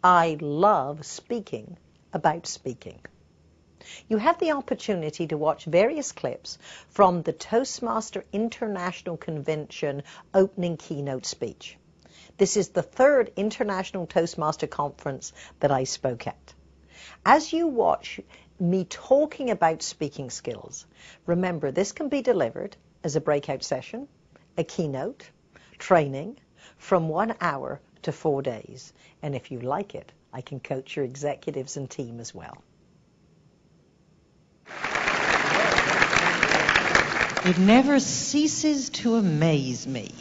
I love speaking about speaking. You have the opportunity to watch various clips from the Toastmaster International Convention opening keynote speech. This is the third International Toastmaster Conference that I spoke at. As you watch me talking about speaking skills, remember this can be delivered as a breakout session, a keynote, training, from 1 hour to 4 days. And if you like it, I can coach your executives and team as well. It never ceases to amaze me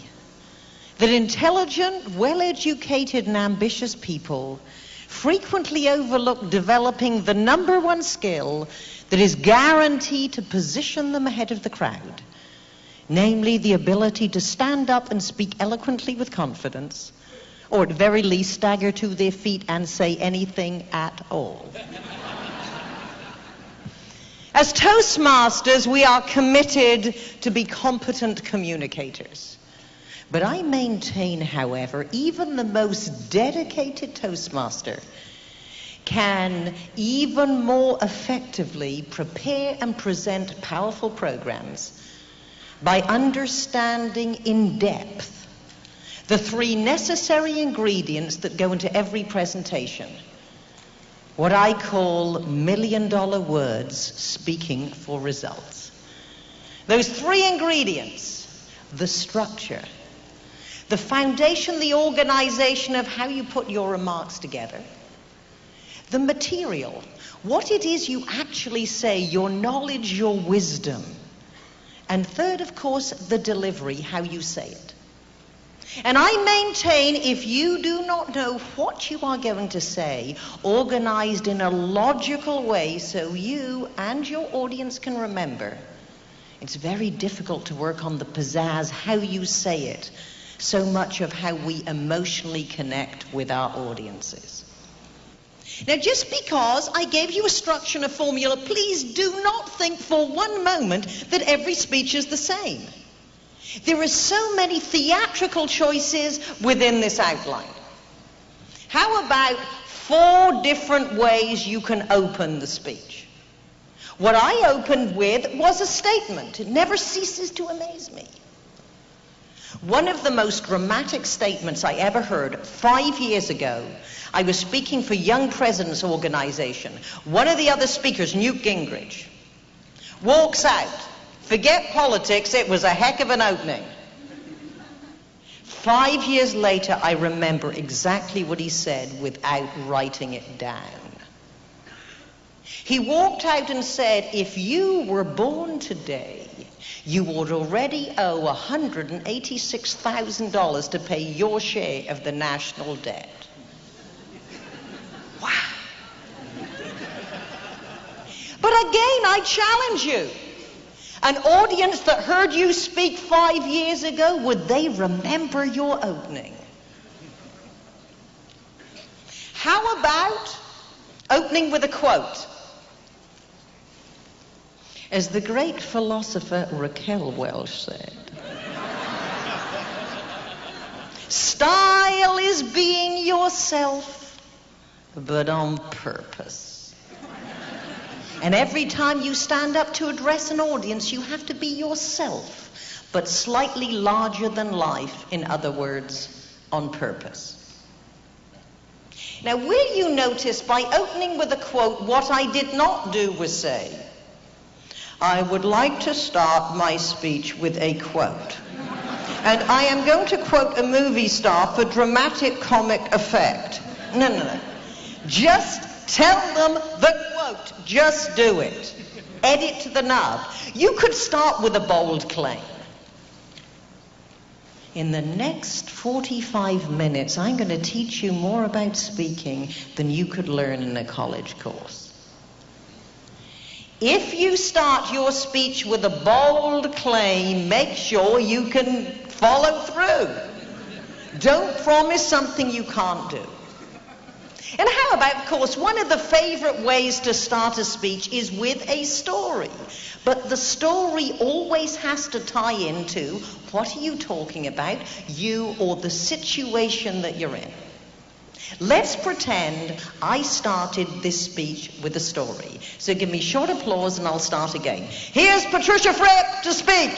that intelligent, well-educated, and ambitious people frequently overlook developing the number one skill that is guaranteed to position them ahead of the crowd, namely the ability to stand up and speak eloquently with confidence, or at very least stagger to their feet and say anything at all. As Toastmasters, we are committed to be competent communicators. But I maintain, however, even the most dedicated Toastmaster can even more effectively prepare and present powerful programs by understanding in depth the 3 necessary ingredients that go into every presentation. What I call million-dollar words speaking for results. Those 3 ingredients: the structure, the foundation, the organization of how you put your remarks together, the material, what it is you actually say, your knowledge, your wisdom, and third, of course, the delivery, how you say it. And I maintain if you do not know what you are going to say, organized in a logical way so you and your audience can remember, it's very difficult to work on the pizzazz, how you say it, so much of how we emotionally connect with our audiences. Now, just because I gave you a structure and a formula, please do not think for one moment that every speech is the same. There are so many theatrical choices within this outline. How about 4 different ways you can open the speech? What I opened with was a statement. It never ceases to amaze me. One of the most dramatic statements I ever heard 5 years ago, I was speaking for Young Presidents Organization. One of the other speakers, Newt Gingrich, walks out. Forget politics, it was a heck of an opening. 5 years later, I remember exactly what he said without writing it down. He walked out and said, if you were born today, you would already owe $186,000 to pay your share of the national debt. Wow. But again, I challenge you. An audience that heard you speak 5 years ago, would they remember your opening? How about opening with a quote? As the great philosopher Raquel Welch said, style is being yourself, but on purpose. And every time you stand up to address an audience, you have to be yourself, but slightly larger than life, in other words, on purpose. Now, will you notice by opening with a quote, what I did not do was say, I would like to start my speech with a quote. And I am going to quote a movie star for dramatic comic effect. No. Just tell them the quote. Just do it. Edit to the nub. You could start with a bold claim. In the next 45 minutes, I'm going to teach you more about speaking than you could learn in a college course. If you start your speech with a bold claim, make sure you can follow through. Don't promise something you can't do. And how about, of course, one of the favorite ways to start a speech is with a story. But the story always has to tie into what are you talking about, you or the situation that you're in. Let's pretend I started this speech with a story. So give me short applause and I'll start again. Here's Patricia Fripp to speak.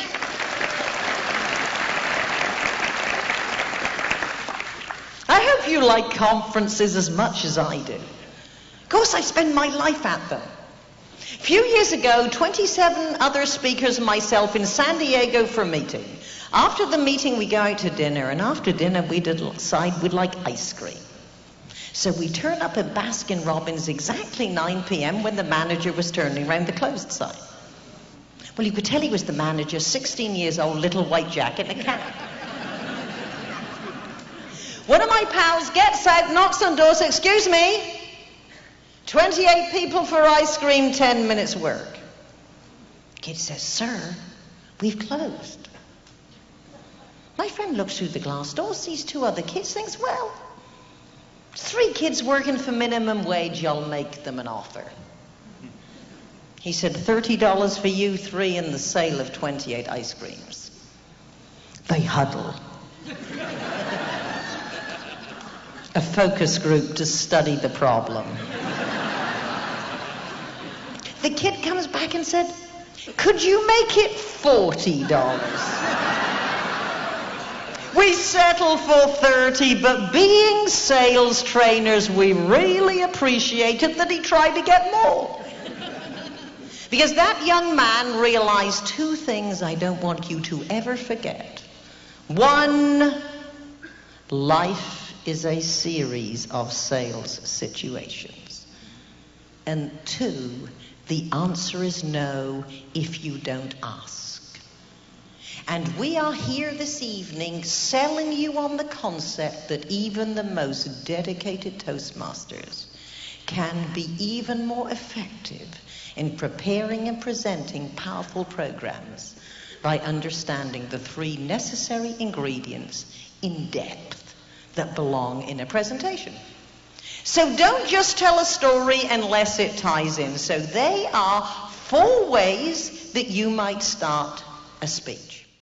I hope you like conferences as much as I do. Of course, I spend my life at them. A few years ago, 27 other speakers and myself in San Diego for a meeting. After the meeting, we go out to dinner, and after dinner, we decide we'd like ice cream. So we turn up at Baskin-Robbins exactly 9 p.m. when the manager was turning around the closed sign. Well, you could tell he was the manager, 16 years old, little white jacket and a cap. One of my pals gets out, knocks on the door, says, "Excuse me, 28 people for ice cream, 10 minutes work." Kid says, "Sir, we've closed." My friend looks through the glass door, sees 2 other kids, thinks, well, 3 kids working for minimum wage, I'll make them an offer. He said, $30 for you 3 and the sale of 28 ice creams. They huddle. A focus group to study the problem. The kid comes back and said, "Could you make it $40? We settled for 30, but being sales trainers, we really appreciated that he tried to get more." Because that young man realized 2 things I don't want you to ever forget. 1, life is a series of sales situations. And 2, the answer is no if you don't ask. And we are here this evening selling you on the concept that even the most dedicated Toastmasters can be even more effective in preparing and presenting powerful programs by understanding the 3 necessary ingredients in depth that belong in a presentation. So don't just tell a story unless it ties in. So they are 4 ways that you might start a speech.